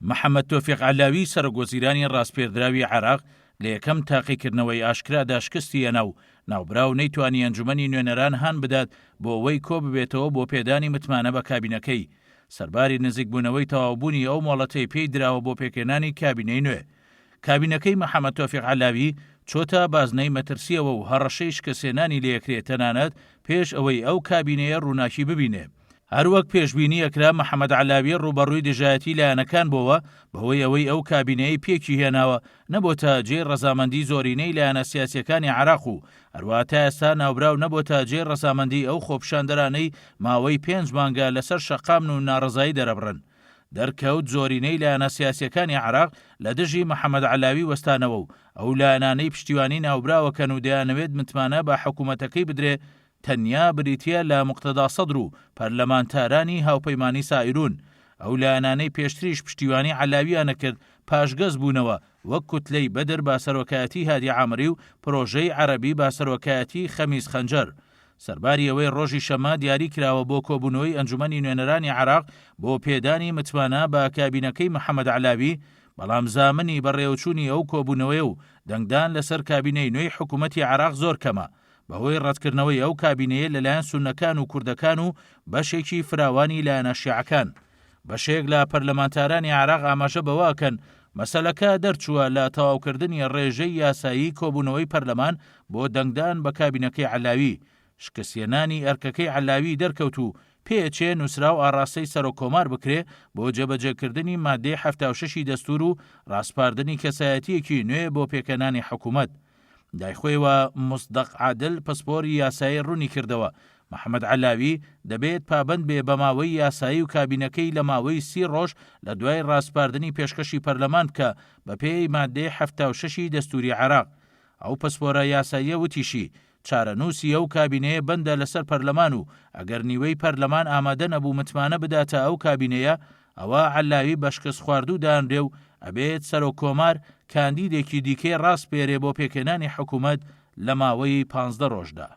محەممەد تۆفیق عەلاوی سەرۆکوەزیرانی ڕاستپێدراوی عێراق لە یەکەم تاقیکردنەوەی ئاشکرادا شکستی هێنا و ناوبراو نەیتوانی ئەنجومەنی نوێنەران هان بدات بۆ ئەوەی کۆ ببێتەوە بۆ پێدانی متمانە بە کابینەکەی سەرباری نزیکبوونەوەی تەواوبوونی ئەو مۆڵەتەی پێی دراوە بۆ پێکهێنانی کابینەی نوێ. کابینەکەی محەممەد تۆفیق عەلاوی چۆتە بازنەی مەترسیەوە و هەڕەشەی شکستێنانی لێکرێت تەنانەت پێش ئەوەی ئەو کابینەیە ڕووناکی ببینێ. هەروەک پێشبینی ئەکرا محەممەد عەلاوی ڕوبەڕووی دژایەتی لایەنەکان بۆەوە بەهۆی ئەوەی ئەو کابینەیە پێکی هێناوە نەبۆتە جێ ڕەزامەندی زۆرینەی لایەنە سیاسیەکانی عێراق و هەروە تا ئێستا ناوبراو نەبۆتە جێ ڕەزامەندی ئەو خۆپیشاندەرانەی ماوەی 5 مانگە لەسەر شەقامن و ناڕزایی دەرەبڕن. دەرکەوت زۆرینەی لایەنە سیاسیەکانی عێراق لە دژی محەممەد عەلاوی وەستانەوە و ئەو لایەنانەی پشتیوانی ناوبراوەکەن و دەیانەوێت متمانە بە حکوومەتەکەی بدرێ تەنیا بریتە لە موقتەدا سەدر و پەرلەمانتارانی هاوپەیمانی سائیرون. ئەو لایەنانەی پێشتریش پشتیوانی عەلاویانە کرد پاشگەز بوونەوە وەک کوتلەی بەدر با سەرۆکایەتی هادی عامری و پرۆژەی عەرەبی با سەرۆکایەتی خەمیس خەنجەر. سەرباری ئەوەی ڕۆژی شەمە دیاری کراوە بۆ کۆبوونەوەی ئەنجومەنی نوێنەرانی عێراق بۆ پێدانی متمانە بە کابینەکەی محەممەد عەلاوی، بەڵام زامنی بەڕێوەچوونی ئەو کۆبوونەوەی و دەنگدان لەسەر کابینەی نوێی حکوومەتی عێراق زۆر کەمە بەهۆی ڕەتکردنەوەی ئەو کابینەیە لەلایەن سوننەکان و کوردەکان و بەشێکی فراوانی لایەنە شیعەکان. بەشێک لە پەرلەمانتارانی عێراق ئاماژە بەواکەن مەسەلەکە دەرچووە لە تەواوکردنی ڕێژەی یاسایی کۆبوونەوەی پەرلەمان بۆ دەنگدان بە کابینەکەی عەلاوی. شکستێنانی ئەرکەکەی عەلاوی دەرکەوت و پێچێ نووسرا و ئاڕاستەی سەرۆکۆمار بکرێ بۆ جێبەجێکردنی مادەی 76 دەستور و ڕاستپاردنی کەسایەتیەکی نوێ بۆ پێکەنانی حکوومەت. دایخۆیەوە مصدەق عادل پسپۆری یاسایی ڕوونی کردەوە محەممەد عەلاوی دەبێت پابند بێ بە ماوەی یاسایی و کابینەکەی لە ماوەی 30 ڕۆژ لە دوای ڕاستپاردنی پێشکەشی پەرلەمان بکە بە پێی مادەی 76 دەستوری عێراق. ئەو پسپۆرە یاساییە وتیشی چارەنووسی ئەو کابینەیە بەندە لەسەر پەرلەمان و ئەگەر نیوەی پەرلەمان ئامادە نەبوو متمانە بداتە ئەو کابینەیە ئەوە عەلاوی بە شکست خواردوو دانرێ و ئەبێت سەرۆکۆمار کاندیدێکی دیکەی ڕاست پێرێ بۆ پێکهێنانی حکوومەت لە ماوەی 15 ڕۆژدا.